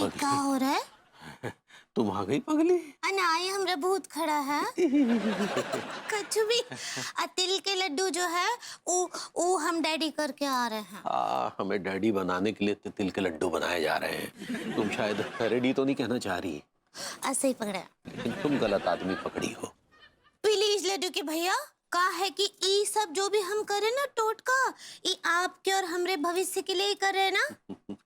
ये क्या हो रहा है? तुम आ गई पगली। अनाई हमरा बहुत खड़ा है। कछु भी तिल के लड्डू जो है वो हम डैडी करके आ रहे हैं। हमें डैडी बनाने के लिए तिल के लड्डू बनाए जा रहे हैं। तुम शायद रेडी तो नहीं कहना चाह रही, ऐसे ही पकड़ा। लेकिन तुम गलत आदमी पकड़ी हो। प्लीज लड्डू के भैया, का है कि ई सब जो भी हम करे ना टोटका, ई आपके और हमरे भविष्य के लिए ही करे ना।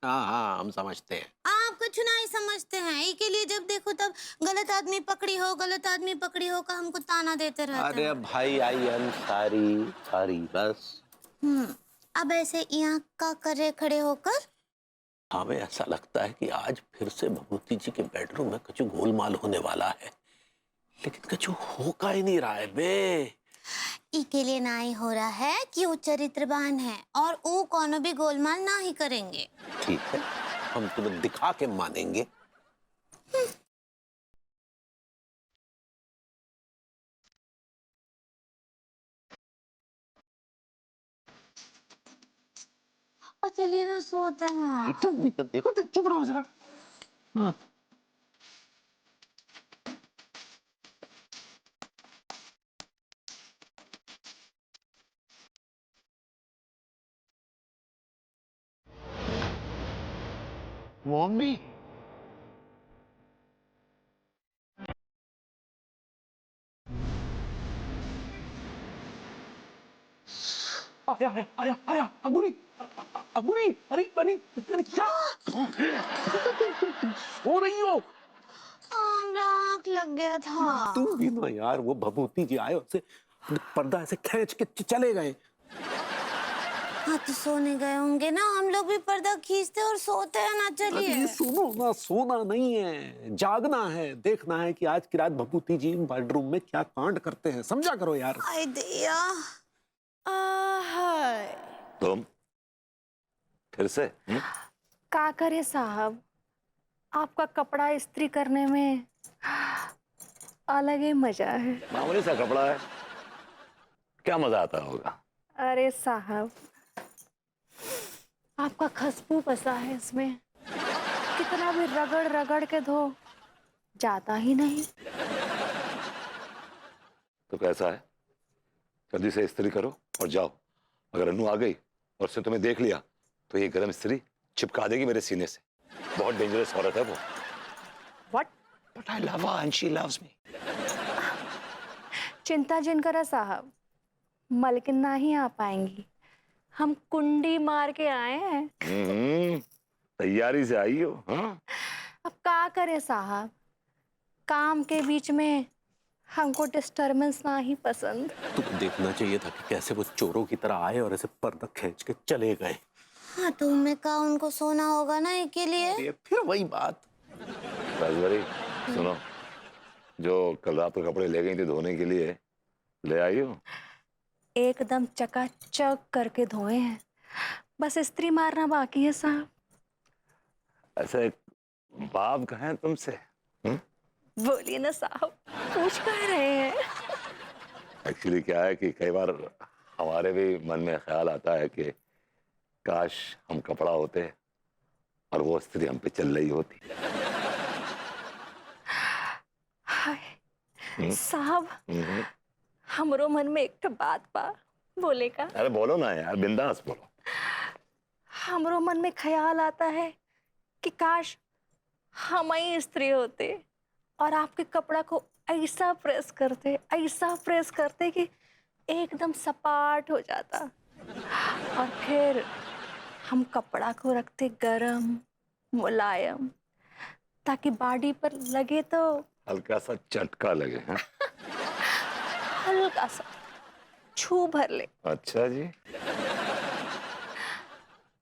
हाँ हाँ, हम समझते हैं। आप कुछ नहीं समझते हैं। ई के लिए जब देखो तब गलत आदमी पकड़ी हो, गलत आदमी पकड़ी हो का हमको ताना देते रहते अरे हैं। भाई, आई एम सॉरी सॉरी बस। अब ऐसे यहाँ का करे खड़े होकर? हमें ऐसा लगता है कि आज फिर से भभूति जी के बेडरूम में कुछ गोलमाल होने वाला है, लेकिन कुछ हो का ही नहीं रहा है बे। ई के लिए ना ही हो रहा है कि वो चरित्रवान है और वो कोनो भी गोलमाल ना ही करेंगे। ठीक है, हम तुम्हें दिखा के मानेंगे। और चलिए ना सोते हैं। देखो चुप रहो जरा। हाँ। मम्मी, आया आया आया आया अबुरी अबुरी, अरे अरे अरे क्या हो रही हो? आग लग गया था। तुम भी ना यार, वो भभूति जी आए उससे पर्दा ऐसे खींच के चले गए। हाँ तो सोने गए होंगे ना, हम लोग भी पर्दा खींचते और सोते हैं ना। चलिए। अरे सुनो ना, सोना नहीं है, जागना है। देखना है कि आज की रात भभूति जी बेडरूम में क्या कांड करते हैं। समझा करो यार। आई दिया। तुम फिर से का करे साहब, आपका कपड़ा इस्त्री करने में अलग ही मजा है। मामूली सा कपड़ा है, क्या मजा आता होगा। अरे साहब, आपका खुशबू बसा है इसमें, कितना भी रगड़ रगड़ के धो जाता ही नहीं। तो कैसा है, जल्दी से इस्त्री करो और जाओ। अगर अनु आ गई और उसने तुम्हें देख लिया तो ये गरम इस्त्री चिपका देगी मेरे सीने से। बहुत डेंजरस औरत है वो। What? But I love her and she loves me. चिंता जिन करा साहब, मलकिन ना ही आ पाएंगी। हम कुंडी मार के आए हैं। तैयारी से आई हो। हाँ? अब का करे साहब, काम के बीच में हमको डिस्टरबेंस ना ही पसंद। तुम्हें देखना चाहिए था कि कैसे वो चोरों की तरह आए और ऐसे पर्दा खींच के चले गए। हाँ तो मैं कहा उनको सोना होगा ना के लिए। ये फिर वही बात। राजवरी, सुनो, जो कल रात को कपड़े ले गई थी धोने के लिए, ले आई हो? एकदम चकाचक करके धोए हैं, बस इस्त्री मारना बाकी है साहब। ऐसे बाप कहें तुमसे? बोलिए ना साहब, पूछ कह रहे हैं। एक्चुअली क्या है कि कई बार हमारे भी मन में ख्याल आता है कि काश हम कपड़ा होते और वो स्त्री हम पे चल रही होती। हाय साहब, हमरो मन में एक बात बा, बोले का। अरे बोलो ना यार, बिंदास बोलो। हमरो मन में ख्याल आता है कि काश हम ही स्त्री होते और आपके कपड़ा को ऐसा प्रेस करते कि एकदम सपाट हो जाता, और फिर हम कपड़ा को रखते गरम मुलायम, ताकि बॉडी पर लगे तो हल्का सा चटका लगे। हाँ? हल्का सा छू भर ले। अच्छा जी।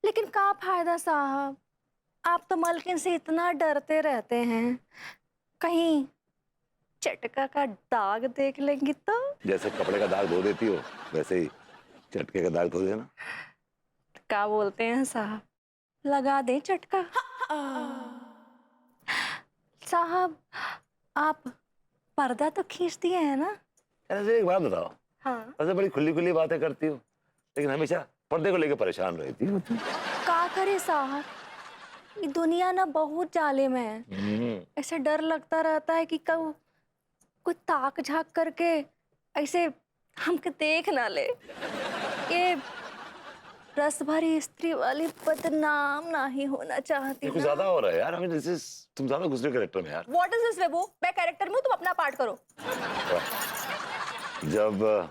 लेकिन का फायदा साहब, आप तो मलकिन से इतना डरते रहते हैं, कहीं चटका का दाग देख लेंगी तो। जैसे कपड़े का दाग धो देती हो वैसे ही चटके का दाग धो देना। क्या बोलते हैं साहब, लगा दे चटका। साहब, आप पर्दा तो खींच दिए हैं ना? ऐसे एक बात बताओ, हाँ। ऐसे बड़ी खुली खुली बातें करती हो लेकिन हमेशा पर्दे को लेकर परेशान रहती हो। का करे साहब, ये दुनिया ना बहुत जालिम है। ऐसे डर लगता रहता है कि कब कोई ताक झांक करके ऐसे हमको देख ना ले। ये रस भरी स्त्री वाली बदनाम ना ही होना चाहती कुछ ना। ज्यादा हो रहा है यार। दिस इज, तुम ज्यादा घुस रहे कैरेक्टर में यार। What is this बेबू? मैं कैरेक्टर में हूँ, तुम अपना पार्ट करो। जब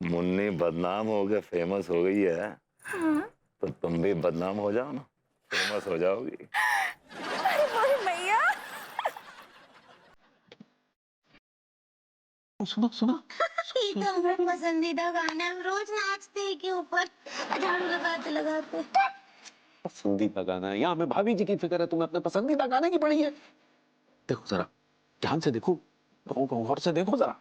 मुन्नी बदनाम हो गए, फेमस हो गई है, हाँ। तो तुम भी बदनाम हो जाओ ना, फेमस हो जाओगी। अरे मोरी मैया। सुनो सुनो। ये तो हमारा पसंदीदा गाना है, रोज नाचते हैं के ऊपर झाड़ू लगाते लगाते। पसंदीदा गाना है, यहाँ में भाभी जी की फिक्र है, तुम्हें अपने पसंदीदा गाने की पड़ी है। देखो जरा, ध्यान से देखो, गौर से देखो जरा।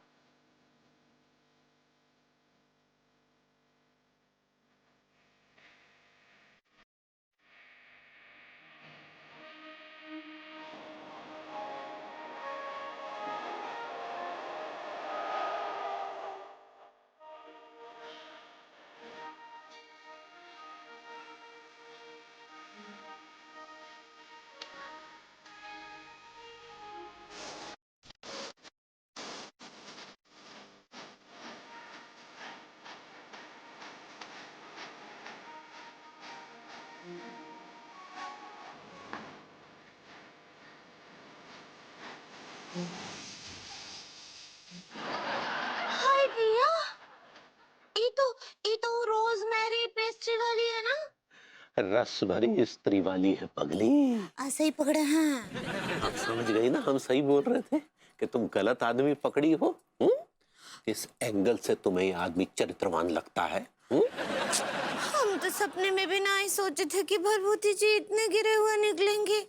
हाय भैया, ये तो रोजमेरी पेस्ट्री वाली है ना? रस भरी स्त्री वाली है पगली। ऐसे ही पकड़े हैं। आप समझ गई ना, हम सही बोल रहे थे कि तुम गलत आदमी पकड़ी हो। इस एंगल से तुम्हें ये आदमी चरित्रवान लगता है। हम तो सपने में भी ना ही सोचे थे कि भरभूति जी इतने गिरे हुए निकलेंगे।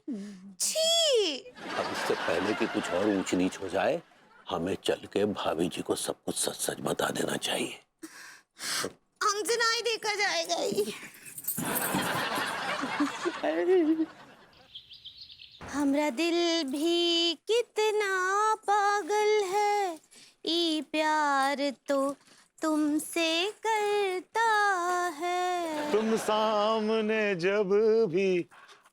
छी! अब इससे पहले कि कुछ और ऊंच नीच हो जाए, हमें चल के भाभी जी को सब कुछ सच सच बता देना चाहिए। हमसे ना ही देखा जाएगा ये। हमरा दिल भी कितना पागल है, ई प्यार तो तुमसे करता है। तुम सामने जब भी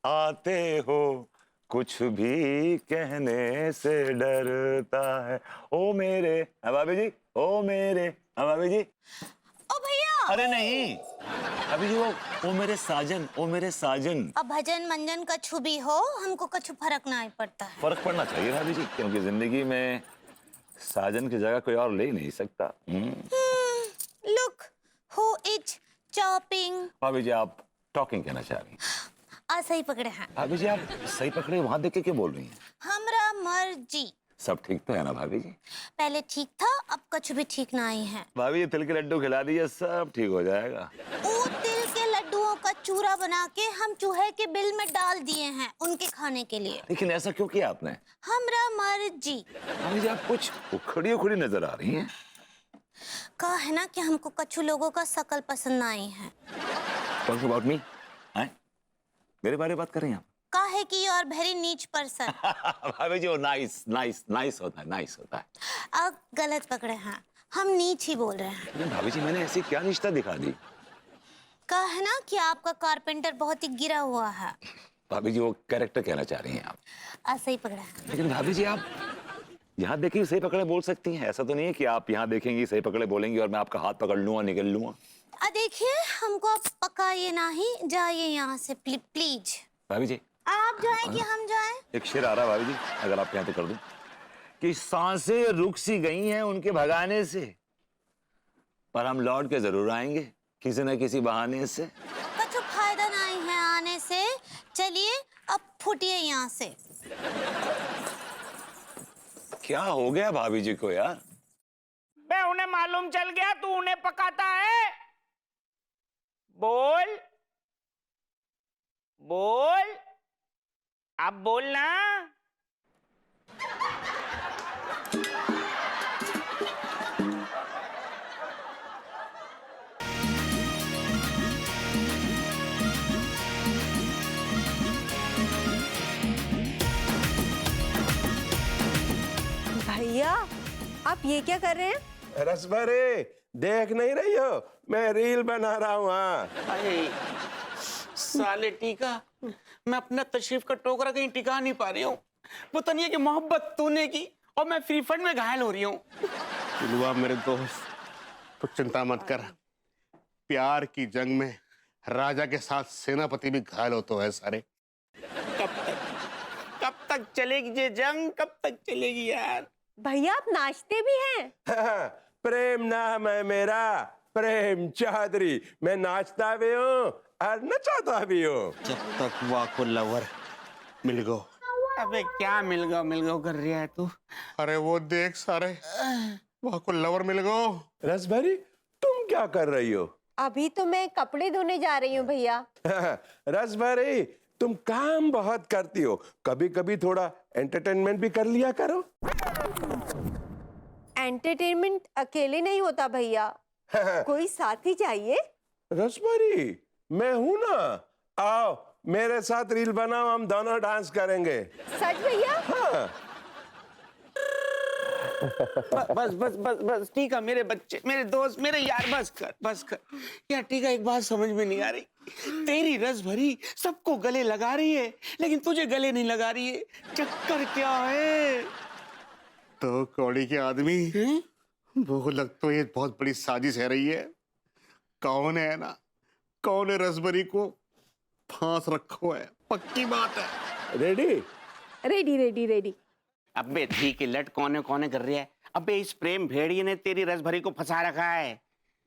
आते हो, कुछ भी कहने से डरता है। ओ मेरे भाभी जी, ओ मेरे भाभी जी। ओ भैया, अरे नहीं अभी जी, वो मेरे साजन, ओ मेरे साजन। अब भजन मंजन कछु भी हो, हमको कछु फर्क ना ही पड़ता है। फर्क पड़ना चाहिए भाभी जी, क्योंकि जिंदगी में साजन की जगह कोई और ले ही नहीं सकता। Look who is chopping. भाभी जी आप टॉकिंग कहना चाह रही हैं। सही पकड़े हैं। भाभी जी आप सही पकड़े, वहां देख के क्यों बोल रही हैं? हमरा मर्जी। सब ठीक तो है ना भाभी जी? पहले ठीक था, अब कुछ भी ठीक ना ही है। भाभी ये तिल के लड्डू खिला दीजिए, सब ठीक हो जाएगा। वो तिल के लड्डुओं का चूरा बना के हम चूहे के बिल में डाल दिए हैं उनके खाने के लिए। लेकिन ऐसा क्यों किया आपने? हमरा मर्जी। भाभी जी आप कुछ उखड़ी उखड़ी नजर आ रही हैं। कहा है ना कि हमको कछु लोगों का शकल पसंद ना आई है। Talking about me? हैं? मेरे बारे में बात कर रही हैं आप? कहा है कि यू आर वेरी नीच पर्सन। भाभी जी वो नाइस नाइस नाइस होता है, नाइस होता है। अब गलत पकड़े हैं, हम नीच ही बोल रहे हैं। लेकिन भाभी जी मैंने ऐसी क्या निष्ठा दिखा दी? कहा है ना कि आपका कारपेंटर बहुत ही गिरा हुआ है। भाभी जी वो कैरेक्टर कहना चाह रही हैं आप। ऐसे ही पकड़ा है। लेकिन भाभी जी आप यहाँ देखिए सही पकड़े बोल सकती हैं, ऐसा तो नहीं है कि आप यहाँ देखेंगी सही पकड़े बोलेंगी और मैं आपका हाथ पकड़ लूंगा, निकल लूंगा। देखिए हमको आप पकाइए ना ही, जाइए यहाँ से प्लीज। भाभी जी आप जाएं कि हम जाएं? एक शेर आ रहा भाभी जी, अगर आप कहते कर दूं कि सांसें रुक सी गई हैं उनके भगाने से, पर हम लौट के जरूर आएंगे किसी न किसी बहाने से। कुछ फायदा नहीं है आने से, चलिए अब फुटिए यहाँ से। क्या हो गया भाभी जी को यार? बे उन्हें मालूम चल गया तू उन्हें पकाता है। बोल बोल, अब बोल ना। भैया आप ये क्या कर रहे हैं? रसभरे देख नहीं रही हो, मैं रील बना रहा हूँ। हाँ अरे साले टीका, मैं अपना तशरीफ का टोकरा कहीं टिका नहीं पा रही हूँ। पता नहीं है कि मोहब्बत तूने की और मैं फ्री फंड में घायल हो रही हूँ। दिलवा मेरे दोस्त, तो चिंता मत कर। प्यार की जंग में राजा के साथ सेनापति भी घायल होते हैं सारे। कब तक चलेगी ये जंग, कब तक चलेगी यार? भैया आप नाचते भी हैं? प्रेम नाम है मेरा, प्रेम चौधरी। मैं नाचता भी हूँ और नचाता भी हूँ। जब तक वाको लवर मिल गो। अबे क्या मिल गो कर रहा है तू? अरे वो देख सारे, वाको लवर मिल गो। रसभरी, तुम क्या कर रही हो? अभी तो मैं कपड़े धोने जा रही हूँ भैया। रसभरी, तुम काम बहुत करती हो, कभी कभी थोड़ा एंटरटेनमेंट भी कर लिया करो। एंटरटेनमेंट अकेले नहीं होता भैया, कोई साथी चाहिए। रसभरी, मैं हूं ना, आओ मेरे साथ रील बनाओ, हम दोनों डांस करेंगे। सच भैया? हाँ। बस ठीक है मेरे बच्चे, मेरे दोस्त, मेरे यार, बस कर यार। ठीक है, एक बात समझ में नहीं आ रही, तेरी रस भरी सबको गले लगा रही है लेकिन तुझे गले नहीं लगा रही है, चक्कर क्या है? तो कौड़ी के आदमी, वो लगता है ये बहुत बड़ी साजिश है रही है। कौन है ना, कौन है रसबरी को फांस रखो है, पक्की बात है। रेडी? Ready ready ready. अबे ठीक है, लट कौन कर रही है? अबे इस प्रेम भेड़िए ने तेरी रस भरी को फंसा रखा है,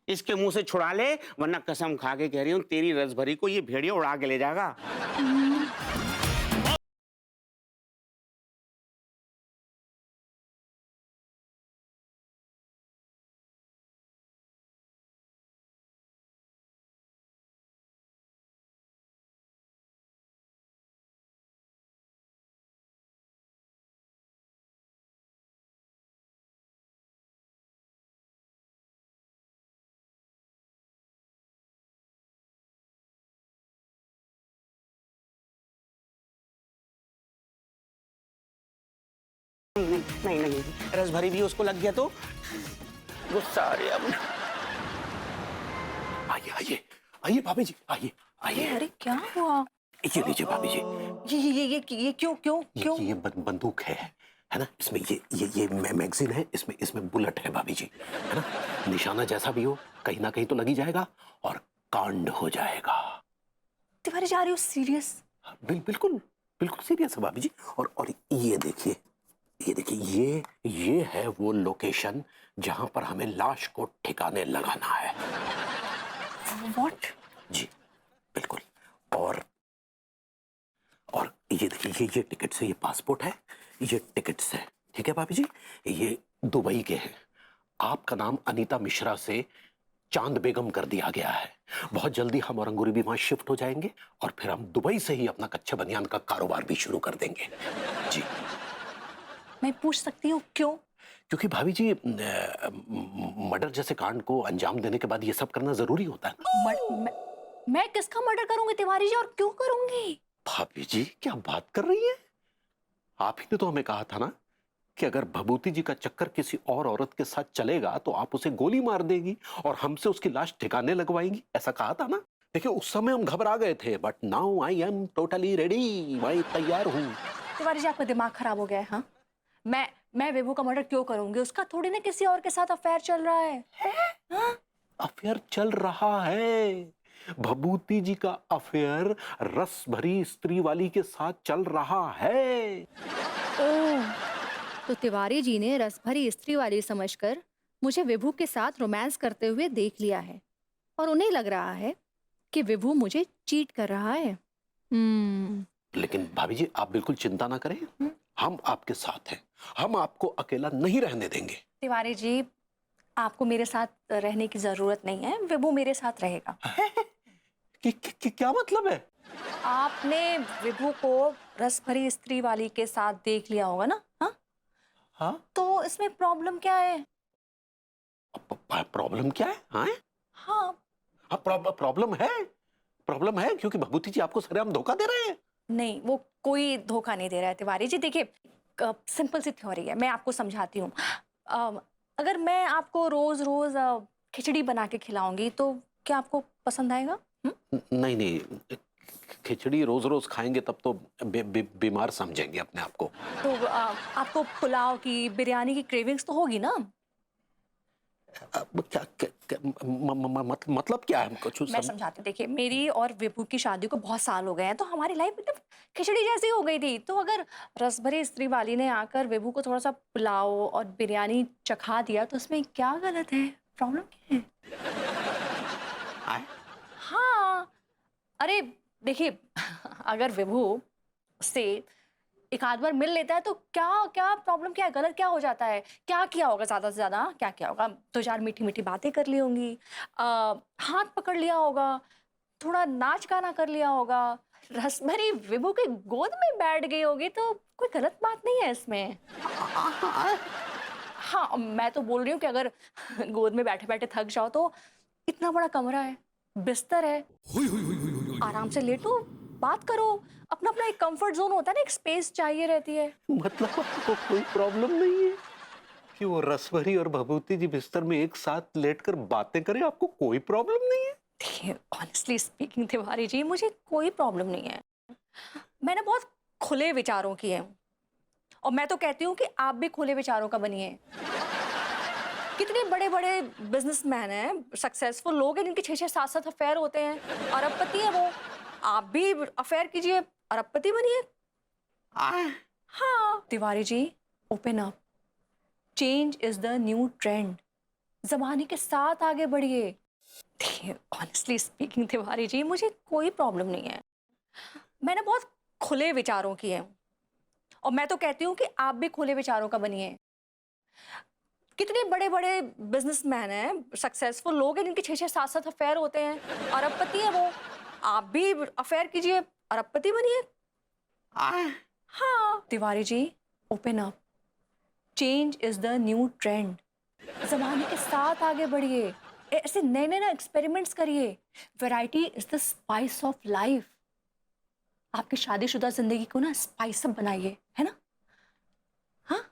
इसके मुंह से छुड़ा ले, वरना कसम खा के कह रही हूँ तेरी रस भरी को ये भेड़िया उड़ा के ले जाएगा। नहीं, रस भरी भी उसको लग गया तो गुस्सा आ रहा है। आइए भाभी जी, आइए। अरे क्या हुआ? ये लीजिए भाभी जी। ये क्यों? ये बंदूक है ना, इसमें ये मैगजीन है, इसमें बुलेट है भाभी जी, है ना। निशाना जैसा भी हो कहीं ना कहीं तो लगी जाएगा और कांड हो जाएगा। तिवारी जा रही हो सीरियस? बिल्कुल सीरियस है भाभी जी। और ये देखिए, ये है वो लोकेशन जहां पर हमें लाश को ठिकाने लगाना है। व्हाट? जी बिल्कुल। और ये देखिए, ये टिकट्स है, ये पासपोर्ट है, ये टिकट्स है, ठीक है भाभी जी। ये दुबई के हैं। आपका नाम अनीता मिश्रा से चांद बेगम कर दिया गया है। बहुत जल्दी हम और अंगूरी भी वहां शिफ्ट हो जाएंगे और फिर हम दुबई से ही अपना कच्चे बनियान का कारोबार भी शुरू कर देंगे। जी। मैं पूछ सकती हूँ क्यों? क्योंकि भाभी जी मर्डर जैसे कांड को अंजाम देने के बाद ये सब करना जरूरी होता है ना। मैं किसका मर्डर करूंगी तिवारी जी, और क्यों करूंगी? भाभी जी क्या बात कर रही है? आप ही ने तो हमें कहा था ना कि अगर भभूति जी का चक्कर किसी और औरत के साथ चलेगा तो आप उसे गोली मार देगी और हमसे उसकी लाश ठिकाने लगवाएंगी, ऐसा कहा था ना। देखिए उस समय हम घबरा गए थे, but now I am totally ready, मैं तैयार हूँ। तिवारी जी आपका दिमाग खराब हो गया है? हाँ, मैं विभू का मर्डर क्यों करूंगी? उसका थोड़ी ना किसी और के साथ अफेयर चल रहा है। हाँ? अफेयर चल रहा है, भभूति जी का अफेयर रस भरी स्त्री वाली के साथ चल रहा है। ओह, तो तिवारी जी ने रस भरी स्त्री वाली समझकर मुझे विभू के साथ रोमांस करते हुए देख लिया है और उन्हें लग रहा है कि विभू मुझे चीट कर रहा है। लेकिन भाभी जी आप बिल्कुल चिंता ना करें, हम आपके साथ हैं, हम आपको अकेला नहीं रहने देंगे। तिवारी जी आपको मेरे साथ रहने की जरूरत नहीं है, विभू मेरे साथ रहेगा। क्या मतलब है? आपने विभू को रस भरी स्त्री वाली के साथ देख लिया होगा ना? हाँ? तो इसमें प्रॉब्लम क्या है? प्रॉब्लम क्या है? हाँ, प्रॉब्लम है क्योंकि भभूति जी आपको सरेआम धोखा दे रहे हैं। नहीं, वो कोई धोखा नहीं दे रहा है तिवारी जी। देखिए सिंपल सी थ्योरी है, मैं आपको समझाती हूँ। अगर मैं आपको रोज रोज खिचड़ी बना के खिलाऊंगी तो क्या आपको पसंद आएगा? नहीं, खिचड़ी रोज रोज खाएंगे तब तो बीमार समझेंगे अपने आप को। तो आपको पुलाव की, बिरयानी की क्रेविंग्स तो होगी ना? क्या, मतलब क्या है कुछ मैं समझाती हूँ। देखिए, मेरी और विभू की शादी को बहुत साल हो गए हैं, तो हमारी लाइफ एकदम खिचड़ी जैसी हो गई थी। तो अगर रसभरी स्त्री वाली ने आकर विभू को थोड़ा सा पुलाव और बिरयानी चखा दिया तो उसमें क्या गलत है? प्रॉब्लम क्या है? हाँ, अरे देखिए, अगर विभू से एक आध बार मिल लेता है तो क्या क्या प्रॉब्लम, क्या है, गलत क्या हो जाता है? क्या किया होगा? ज्यादा से ज्यादा क्या किया होगा? 2-4 मीठी मीठी बातें कर ली होंगी, हाथ पकड़ लिया होगा, थोड़ा नाच गाना कर लिया होगा, रसभरी विभू के गोद में बैठ गई होगी, तो कोई गलत बात नहीं है इसमें। हाँ, मैं तो बोल रही हूँ कि अगर गोद में बैठे बैठे थक जाओ तो इतना बड़ा कमरा है, बिस्तर है, आराम से लेटो, बात करो। अपना अपना एक कंफर्ट जोन होता है ना, एक स्पेस चाहिए रहती है। मतलब आपको कोई प्रॉब्लम नहीं है कि वो रसभरी और भभूति जी बिस्तर में एक साथ लेटकर बातें करें? आपको कोई प्रॉब्लम नहीं है? देखिए, ऑनेस्टली स्पीकिंग तिवारी जी, मुझे कोई प्रॉब्लम नहीं है। मैंने बहुत खुले विचारों की है, और मैं तो कहती हूँ कि आप भी खुले विचारों का बनिए। कितने बड़े बड़े बिजनेसमैन हैं, सक्सेसफुल लोग हैं, जिनके 6-6, 7-7 अफेयर होते हैं, अरबपति है वो। आप भी अफेयर कीजिए, अरबपति बनिए। हाँ Tiwari ji, open up. Change is the new trend. जमाने के साथ आगे बढ़िए। देखिए, ऑनेस्टली स्पीकिंग तिवारी जी, मुझे कोई प्रॉब्लम नहीं है। मैंने बहुत खुले विचारों की है, और मैं तो कहती हूँ कि आप भी खुले विचारों का बनिए। कितने बड़े बड़े बिजनेसमैन हैं, सक्सेसफुल लोग हैं, जिनके 6-6, 7-7 अफेयर होते हैं, अरबपति है वो। आप भी अफेयर कीजिए, अरबपति बनिए। हाँ Tiwari ji, open up. Change is the new trend. जमाने के साथ आगे बढ़िए, ऐसे नए नए ना एक्सपेरिमेंट्स करिए। Variety is the spice of life. आपकी शादीशुदा जिंदगी को ना स्पाइस अप बनाइए, है ना? हाँ,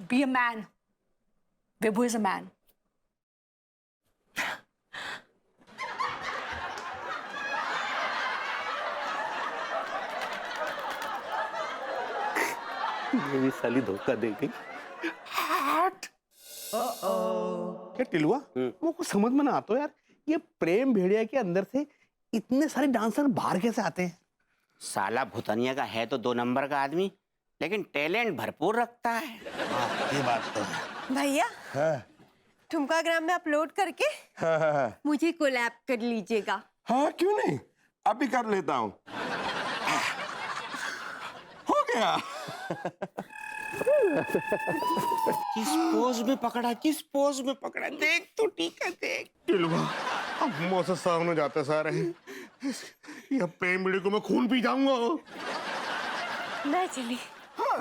be a man. Vibhu is a man. ये भी साली धोखा दे गई। क्या टिलुआ, वो कुछ समझ में ना आता यार, ये प्रेम भेड़िया के अंदर से इतने सारे डांसर बाहर कैसे आते हैं? साला भूतनिया का है तो 2 नंबर का आदमी, लेकिन टैलेंट भरपूर रखता है। ये बात तो है। भैया, ठुमका ग्राम में अपलोड करके मुझे कोलैब कर लीजिएगा। हाँ क्यों नहीं, अभी कर लेता हूँ। हो गया। किस पोज में पकड़ा, किस पोज में पकड़ा, देख तो टीका देख। टिलुआ, अब मौसम सामने जाते सारे ये प्रेम भेड़िया को मैं खून पी जाऊंगा। मैं चली।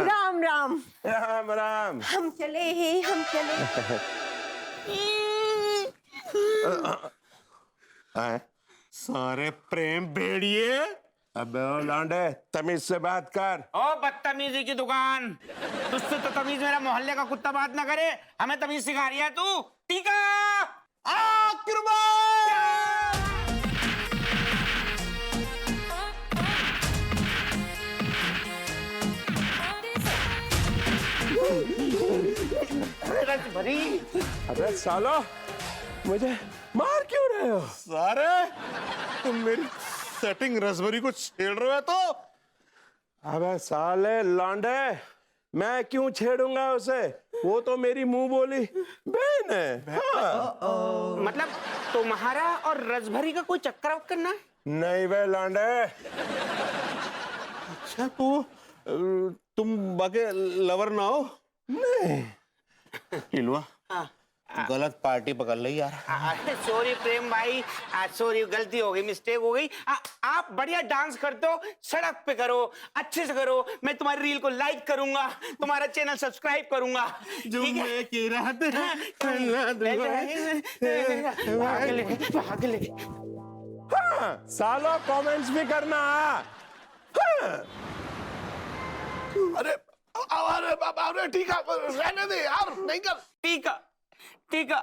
राम राम। राम राम। हम चले ही, हम चले। सारे प्रेम भेड़िए, अबे ओ लौंडे, तमीज से बात कर। ओ बदतमीजी की दुकान, तुझसे तो तमीज मेरा मोहल्ले का कुत्ता बात ना करे, हमें तमीज सिखा रही है तू। टीका भरी। अबे सालो, मुझे मार क्यों रहे हो? सारे तुम मेरी सेटिंग रसभरी को छेड़ रहे हो तो? अबे साले लौंडे, मैं क्यों छेड़ूंगा उसे? वो तो मेरी मुंह बोली बहन है। हाँ। मतलब तुम्हारा और रसभरी का कोई चक्कर वक्कर ना? नहीं बे लौंडे। अच्छा तो तुम बाके लवर ना हो? नहीं। टिलुआ, गलत पार्टी पकड़ ली यार। सॉरी प्रेम भाई, सॉरी, गलती हो गई, मिस्टेक हो गई। आप बढ़िया डांस करते हो, सड़क पे करो, अच्छे से करो। मैं तुम्हारी रील को लाइक करूंगा, तुम्हारा चैनल सब्सक्राइब करूंगा। जो ठीक है? मैं की रात हाँ, सालो कमेंट्स भी करना। हाँ। अरे अरे ठीक है, रहने दे यार, नहीं कर। टीका टीका,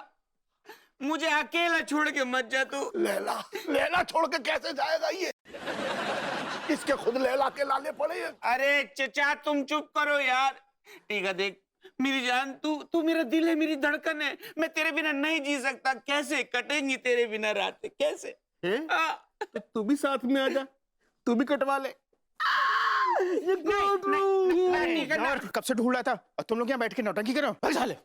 मुझे अकेला छोड़ के मत जा तू। लैला लैला छोड़ के कैसे जाएगा ये? इसके खुद लैला के लाले पड़े हैं। अरे चचा तुम चुप करो यार। ठीक है देख मेरी जान, तू मेरा दिल है, मेरी धड़कन है, मैं तेरे बिना नहीं जी सकता। कैसे कटेंगी तेरे बिना रातें, कैसे? तो तू भी साथ में आ जा, तू भी कटवा ले। नहीं, कब से ढूंढ रहा था और तुम लोग यहाँ बैठ के नौटंकी करो। अरे साले